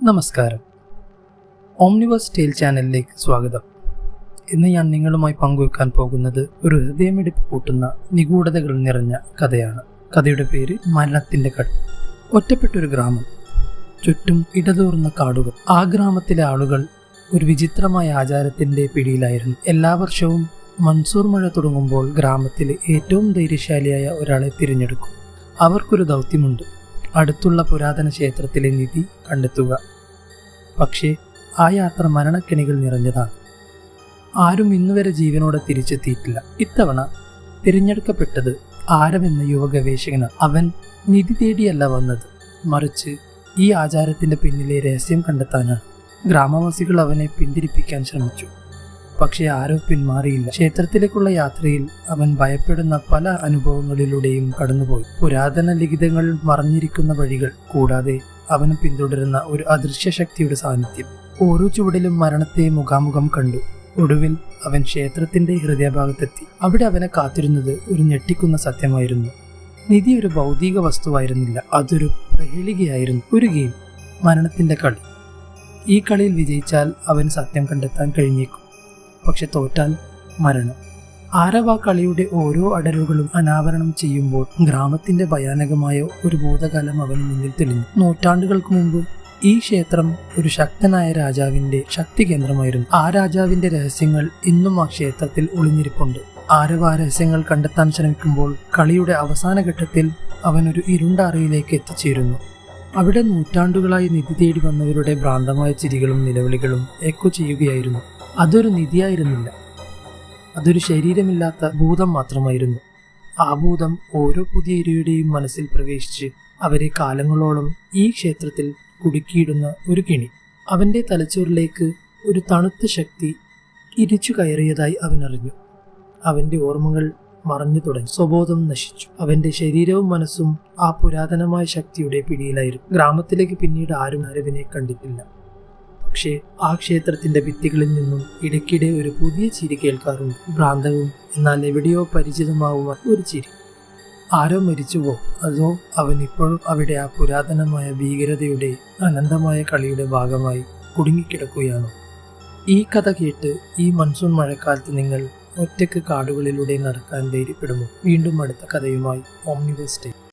നമസ്കാരം. ഓംനിവേഴ്സ് ടെയിൽ ചാനലിലേക്ക് സ്വാഗതം. ഇന്ന് ഞാൻ നിങ്ങളുമായി പങ്കുവെക്കാൻ പോകുന്നത് ഒരു ഹൃദയമിടിപ്പ് കൂട്ടുന്ന നിഗൂഢതകൾ നിറഞ്ഞ കഥയാണ്. കഥയുടെ പേര് മരണത്തിന്റെ കട. ഒറ്റപ്പെട്ടൊരു ഗ്രാമം, ചുറ്റും ഇടതൂർന്ന കാടുകൾ. ആ ഗ്രാമത്തിലെ ആളുകൾ ഒരു വിചിത്രമായ ആചാരത്തിന്റെ പിടിയിലായിരുന്നു. എല്ലാ വർഷവും മൺസൂർ മഴ തുടങ്ങുമ്പോൾ ഗ്രാമത്തിലെ ഏറ്റവും ധൈര്യശാലിയായ ഒരാളെ തിരഞ്ഞെടുക്കും. അവർക്കൊരു ദൗത്യമുണ്ട്: അടുത്തുള്ള പുരാതന ക്ഷേത്രത്തിലെ നിധി കണ്ടെത്തുക. പക്ഷേ ആ യാത്ര മരണക്കെണികൾ നിറഞ്ഞതാണ്. ആരും ഇന്നുവരെ ജീവനോടെ തിരിച്ചെത്തിയിട്ടില്ല. ഇത്തവണ തിരഞ്ഞെടുക്കപ്പെട്ടത് ആരവെന്ന യുവ ഗവേഷകനാണ്. അവൻ നിധി തേടിയല്ല വന്നത്, മറിച്ച് ഈ ആചാരത്തിന്റെ പിന്നിലെ രഹസ്യം കണ്ടെത്താനാണ്. ഗ്രാമവാസികൾ അവനെ പിന്തിരിപ്പിക്കാൻ ശ്രമിച്ചു, പക്ഷെ ആരോ പിന്മാറിയില്ല. ക്ഷേത്രത്തിലേക്കുള്ള യാത്രയിൽ അവൻ ഭയപ്പെടുന്ന പല അനുഭവങ്ങളിലൂടെയും കടന്നുപോയി. പുരാതന ലിഖിതങ്ങൾ, മറഞ്ഞിരിക്കുന്ന വഴികൾ, കൂടാതെ അവന് പിന്തുടരുന്ന ഒരു അദൃശ്യ ശക്തിയുടെ സാന്നിധ്യം. ഓരോ ചുവടിലും മരണത്തെ മുഖാമുഖം കണ്ടു. ഒടുവിൽ അവൻ ക്ഷേത്രത്തിന്റെ ഹൃദയഭാഗത്തെത്തി. അവിടെ അവനെ കാത്തിരുന്നത് ഒരു ഞെട്ടിക്കുന്ന സത്യമായിരുന്നു. നിധി ഒരു ഭൗതിക വസ്തുവായിരുന്നില്ല, അതൊരു പ്രഹേളികയായിരുന്നു. ഒരു ഗെയിം, മരണത്തിന്റെ കളി. ഈ കളിയിൽ വിജയിച്ചാൽ അവന് സത്യം കണ്ടെത്താൻ കഴിഞ്ഞേക്കും, പക്ഷെ തോറ്റാൽ മരണം. ആരവ കളിയുടെ ഓരോ അടരുകളും അനാവരണം ചെയ്യുമ്പോൾ ഗ്രാമത്തിന്റെ ഭയാനകമായ ഒരു ഭൂതകാലം അവന് മുന്നിൽ തെളിഞ്ഞു. നൂറ്റാണ്ടുകൾക്ക് മുമ്പ് ഈ ക്ഷേത്രം ഒരു ശക്തനായ രാജാവിന്റെ ശക്തി കേന്ദ്രമായിരുന്നു. ആ രാജാവിന്റെ രഹസ്യങ്ങൾ ഇന്നും ആ ക്ഷേത്രത്തിൽ ഒളിഞ്ഞിരിപ്പുണ്ട്. ആരവ ആ രഹസ്യങ്ങൾ കണ്ടെത്താൻ ശ്രമിക്കുമ്പോൾ കളിയുടെ അവസാന ഘട്ടത്തിൽ അവൻ ഒരു ഇരുണ്ട അറയിലേക്ക് എത്തിച്ചേരുന്നു. അവിടെ നൂറ്റാണ്ടുകളായി നിധി തേടി വന്നവരുടെ ഭ്രാന്തമായ ചിരികളും നിലവിളികളും എക്കോ ചെയ്യുകയായിരുന്നു. അതൊരു നിധിയായിരുന്നില്ല, അതൊരു ശരീരമില്ലാത്ത ഭൂതം മാത്രമായിരുന്നു. ആ ഭൂതം ഓരോ പുതിയ ഇരയുടെയും മനസ്സിൽ പ്രവേശിച്ച് അവരെ കാലങ്ങളോളം ഈ ക്ഷേത്രത്തിൽ കുടുക്കിയിടുന്ന ഒരു കെണി. അവന്റെ തലച്ചോറിലേക്ക് ഒരു തണുത്ത ശക്തി ഇരിച്ചു കയറിയതായി അവൻ അറിഞ്ഞു. അവന്റെ ഓർമ്മകൾ മറഞ്ഞു തുടങ്ങി. സ്വബോധം നശിച്ചു. അവന്റെ ശരീരവും മനസ്സും ആ പുരാതനമായ ശക്തിയുടെ പിടിയിലായിരുന്നു. ഗ്രാമത്തിലേക്ക് പിന്നീട് ആരും അരവിനെ കണ്ടിട്ടില്ല. പക്ഷേ ആ ക്ഷേത്രത്തിന്റെ ഭിത്തികളിൽ നിന്നും ഇടയ്ക്കിടെ ഒരു പുതിയ ചിരി കേൾക്കാറുണ്ട്. ഭ്രാന്തവും എന്നാൽ എവിടെയോ പരിചിതമാവുന്ന ഒരു ചിരി. ആരോ മരിച്ചുവോ, അതോ അവൻ ഇപ്പോഴും അവിടെ ആ പുരാതനമായ ഭീകരതയുടെ അനന്തമായ കളിയുടെ ഭാഗമായി കുടുങ്ങിക്കിടക്കുകയാണോ? ഈ കഥ കേട്ട് ഈ മൺസൂൺ മഴക്കാലത്ത് നിങ്ങൾ ഒറ്റയ്ക്ക് കാടുകളിലൂടെ നടക്കാൻ ധൈര്യപ്പെടുമോ? വീണ്ടും അടുത്ത കഥയുമായി ഓംനിവേഴ്സ് ടെയിൽ.